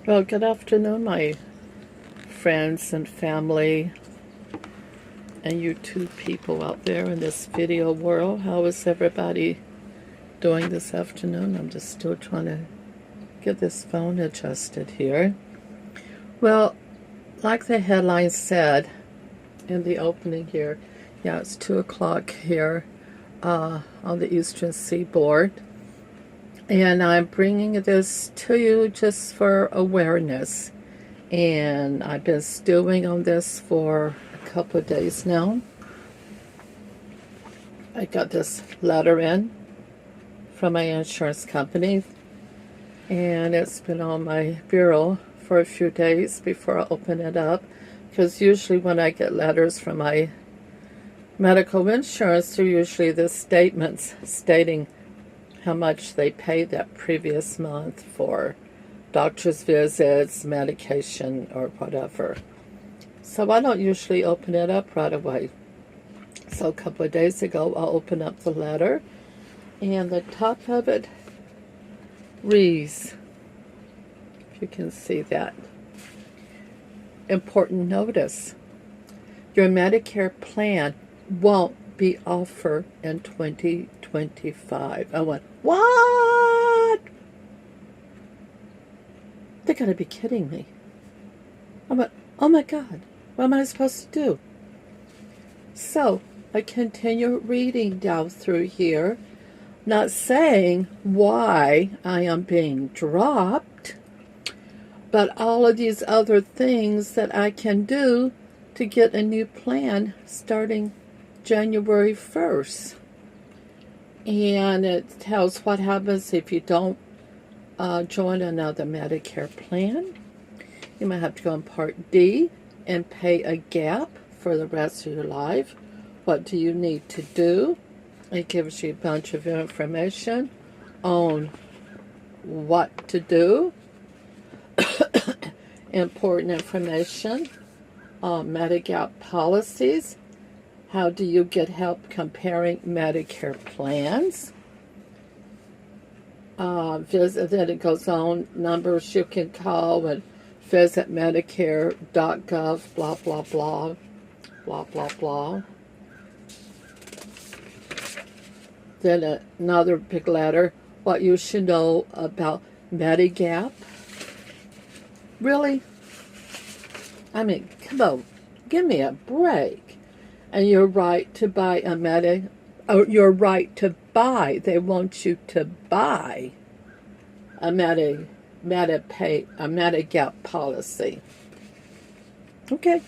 Well, good afternoon, my friends and family and YouTube people out there in this video world. How is everybody doing this afternoon? I'm just still trying to get this phone adjusted here. Well, like the headline said in the opening here, yeah, it's 2 o'clock here on the Eastern Seaboard. And I'm bringing this to you just for awareness. And I've been stewing on this for a couple of days now. I got this letter in from my insurance company. And it's been on my bureau for a few days before I open it up. Because usually when I get letters from my medical insurance, they're usually the statements stating how much they paid that previous month for doctor's visits, medication, or whatever. So I don't usually open it up right away. So a couple of days ago, I opened up the letter, and the top of it reads, if you can see that, important notice. Your Medicare plan won't be offered in 2025. I went, what? They gotta be kidding me. I went, oh my God, what am I supposed to do? So I continue reading down through here, not saying why I am being dropped, but all of these other things that I can do to get a new plan starting January 1st. And it tells what happens if you don't join another Medicare plan. You might have to go in Part D and pay a gap for the rest of your life. What do you need to do? It gives you a bunch of information on what to do. Important information on Medigap policies. How do you get help comparing Medicare plans? Then it goes on, numbers you can call and visit medicare.gov, blah, blah, blah, blah, blah, blah. Then another big letter, what you should know about Medigap. Really? I mean, come on, give me a break. And your right to buy your right to buy. They want you to buy a Medigap policy. Okay.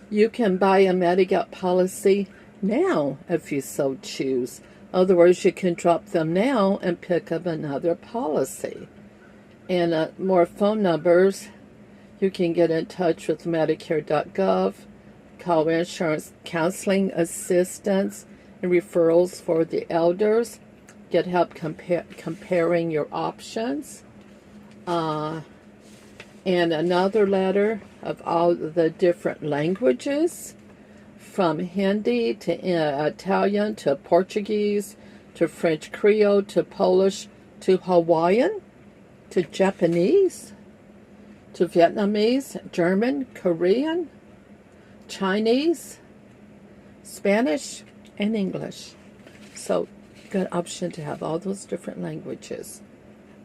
You can buy a Medigap policy now if you so choose. Otherwise, you can drop them now and pick up another policy. And more phone numbers. You can get in touch with medicare.gov. Call insurance counseling assistance and referrals for the elders. Get help comparing your options. And another letter of all the different languages, from Hindi to Italian to Portuguese to French Creole to Polish to Hawaiian to Japanese to Vietnamese, German, Korean, Chinese, Spanish, and English. So, good option to have all those different languages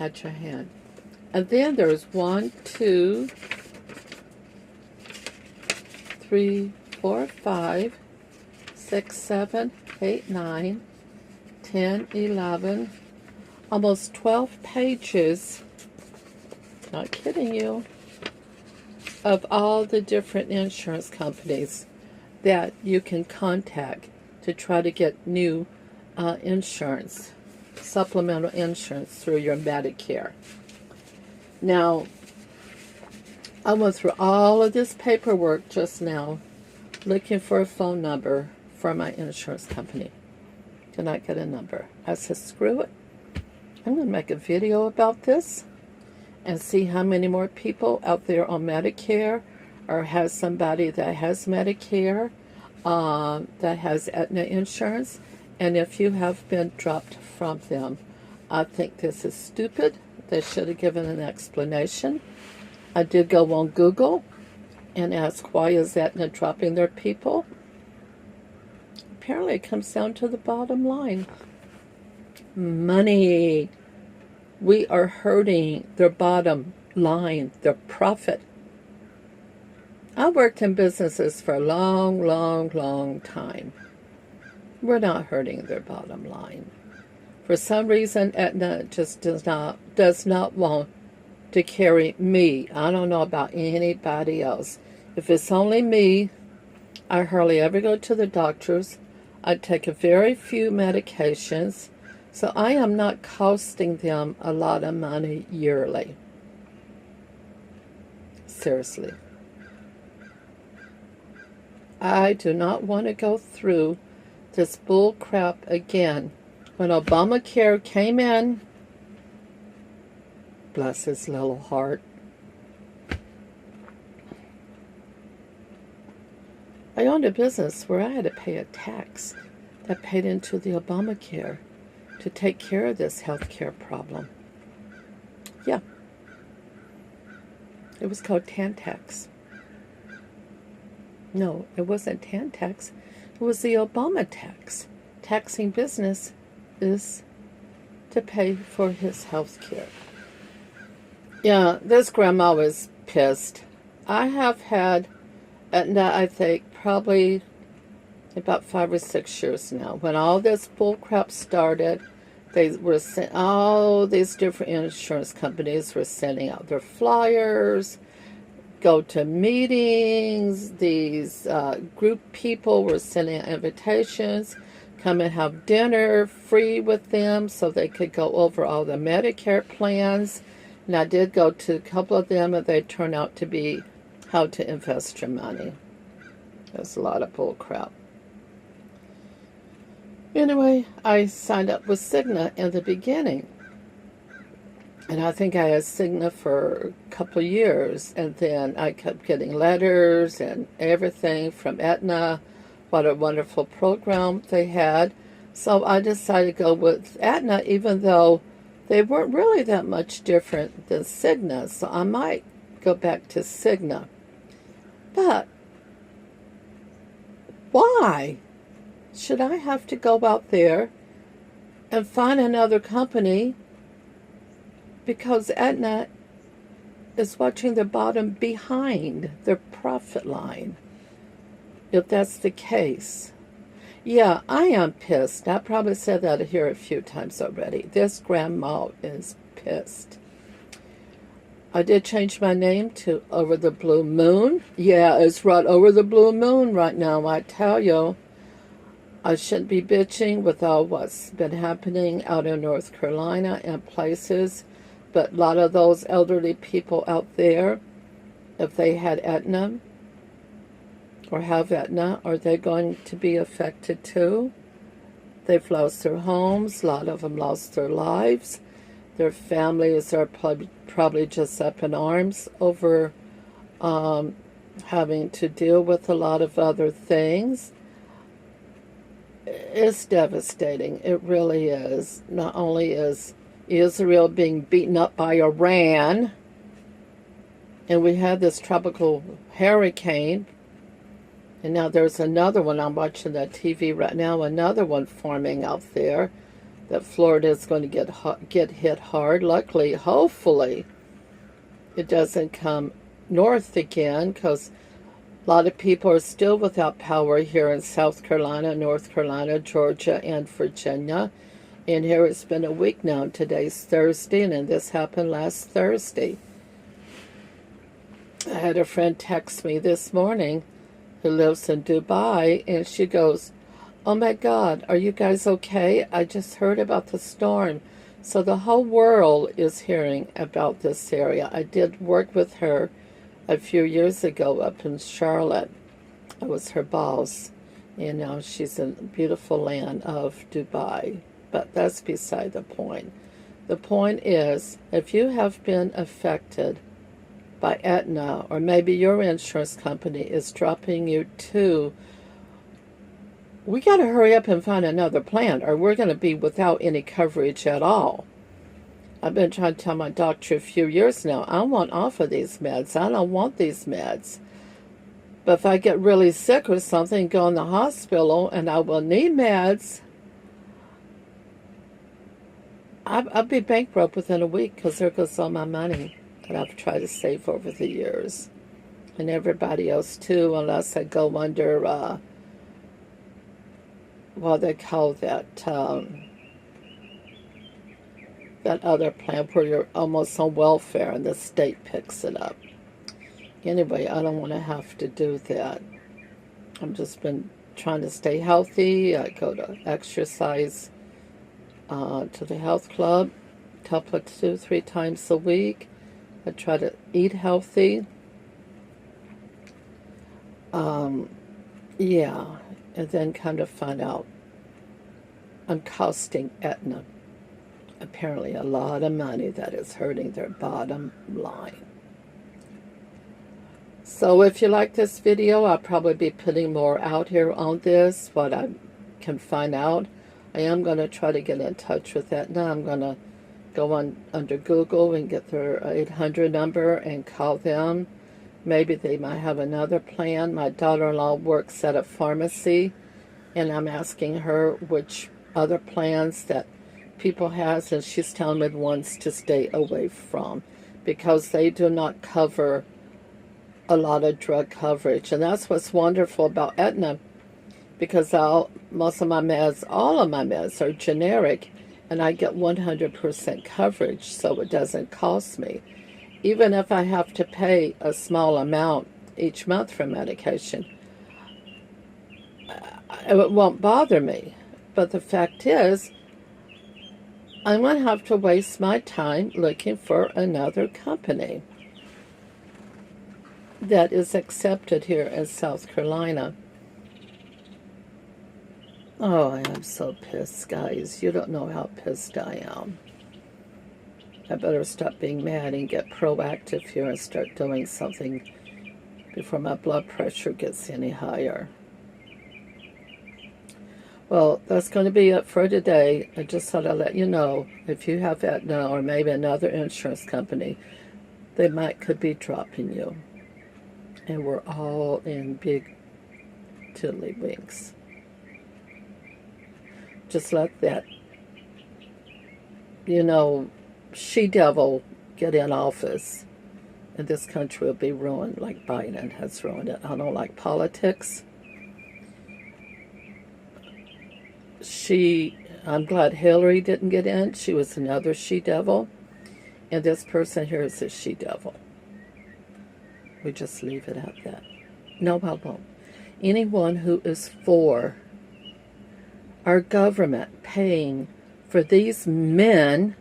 at your hand. And then there's 1, 2, 3, 4, 5, 6, 7, 8, 9, 10, 11, almost 12 pages, not kidding you, of all the different insurance companies that you can contact to try to get new insurance, supplemental insurance through your Medicare. Now, I went through all of this paperwork just now looking for a phone number for my insurance company. Did not get a number. I said, screw it. I'm going to make a video about this and see how many more people out there on Medicare or has somebody that has Medicare, that has Aetna insurance, and if you have been dropped from them. I think this is stupid, They should have given an explanation. I did go on Google and ask, why is Aetna dropping their people? Apparently it comes down to the bottom line. Money. We are hurting their bottom line, their profit. I worked in businesses for a long, long, long time. We're not hurting their bottom line. For some reason, Aetna just does not want to carry me. I don't know about anybody else. If it's only me, I hardly ever go to the doctors. I take a very few medications, so I am not costing them a lot of money yearly. Seriously. I do not want to go through this bull crap again. When Obamacare came in, bless his little heart, I owned a business where I had to pay a tax that paid into the Obamacare to take care of this health care problem. Yeah. It was called TAN tax. No, it wasn't TAN tax. It was the Obama tax. Taxing business is to pay for his health care. Yeah, this grandma was pissed. I have had Aetna, I think, probably about 5 or 6 years now. When all this bullcrap started, they were all these different insurance companies were sending out their flyers, go to meetings. These group people were sending out invitations, come and have dinner free with them so they could go over all the Medicare plans. And I did go to a couple of them, and they turned out to be how to invest your money. There's a lot of bull crap. Anyway, I signed up with Cigna in the beginning. And I think I had Cigna for a couple of years. And then I kept getting letters and everything from Aetna. What a wonderful program they had. So I decided to go with Aetna, even though they weren't really that much different than Cigna. So I might go back to Cigna. But why should I have to go out there and find another company because Aetna is watching the bottom behind their profit line? If that's the case. Yeah, I am pissed. I probably said that here a few times already. This grandma is pissed. I did change my name to Over the Blue Moon. Yeah, it's right over the blue moon right now, I tell you. I shouldn't be bitching with all what's been happening out in North Carolina and places, but a lot of those elderly people out there, if they had Aetna or have Aetna, are they going to be affected too? They've lost their homes. A lot of them lost their lives. Their families are probably just up in arms over having to deal with a lot of other things. It's devastating. It really is. Not only is Israel being beaten up by Iran, and we had this tropical hurricane, and now there's another one. I'm watching that TV right now, another one forming out there, that Florida is going to get hit hard. Luckily, hopefully, it doesn't come north again, because a lot of people are still without power here in South Carolina, North Carolina, Georgia, and Virginia. And here it's been a week now. Today's Thursday, and this happened last Thursday. I had a friend text me this morning who lives in Dubai, and she goes, "Oh my God, are you guys okay? I just heard about the storm." So the whole world is hearing about this area. I did work with her a few years ago up in Charlotte. I was her boss. You know, she's in the beautiful land of Dubai. But that's beside the point. The point is, if you have been affected by Aetna, or maybe your insurance company is dropping you too, we got to hurry up and find another plan, or we're going to be without any coverage at all. I've been trying to tell my doctor a few years now, I want off of these meds. I don't want these meds. But if I get really sick or something, go in the hospital, and I will need meds, I'll be bankrupt within a week, because there goes all my money that I've tried to save over the years. And everybody else too, unless I go under, what they call that, that other plan where you're almost on welfare and the state picks it up. Anyway, I don't want to have to do that. I've just been trying to stay healthy. I go to exercise to the health club a couple of 2-3 times a week. I try to eat healthy. Yeah, and then kind of find out I'm costing Aetna apparently a lot of money that is hurting their bottom line. So if you like this video, I'll probably be putting more out here on this, what I can find out. I am going to try to get in touch with Aetna. I'm going to go on under Google and get their 800 number and call them. Maybe they might have another plan. My daughter-in-law works at a pharmacy, and I'm asking her which other plans that people has, and she's telling me the ones to stay away from, because they do not cover a lot of drug coverage. And that's what's wonderful about Aetna, because most of my meds, all of my meds are generic, and I get 100% coverage, so it doesn't cost me. Even if I have to pay a small amount each month for medication, it won't bother me. But the fact is, I'm going to have to waste my time looking for another company that is accepted here in South Carolina. Oh, I am so pissed, guys. You don't know how pissed I am. I better stop being mad and get proactive here and start doing something before my blood pressure gets any higher. Well, that's going to be it for today. I just thought I'd let you know, if you have Aetna or maybe another insurance company, they could be dropping you. And we're all in big tiddlywinks. Just let that, she-devil get in office, and this country will be ruined like Biden has ruined it. I don't like politics. I'm glad Hillary didn't get in. She was another she-devil. And this person here is a she-devil. We just leave it at that. No, I won't. Anyone who is for our government paying for these men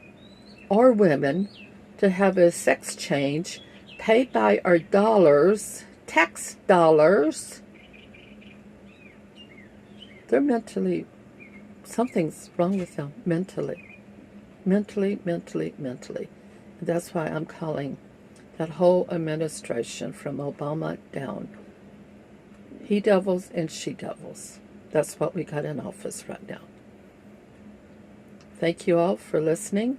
or women to have a sex change paid by our dollars, tax dollars, they're mentally, something's wrong with them mentally. Mentally. And that's why I'm calling that whole administration from Obama down he-devils and she-devils. That's what we got in office right now. Thank you all for listening.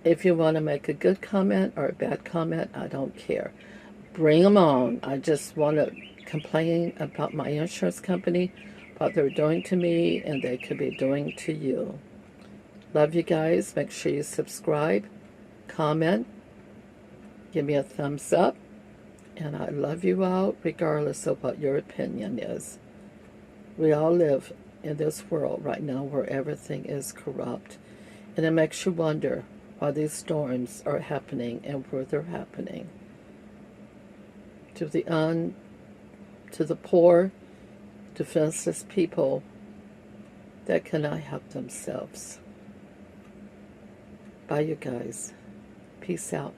If you want to make a good comment or a bad comment, I don't care. Bring them on. I just want to complain about my insurance company, what they're doing to me, and they could be doing to you. Love you guys. Make sure you subscribe, comment, give me a thumbs up, and I love you all regardless of what your opinion is. We all live in this world right now where everything is corrupt, and it makes you wonder why these storms are happening and where they're happening. To the poor, defenseless people that cannot help themselves. Bye, you guys. Peace out.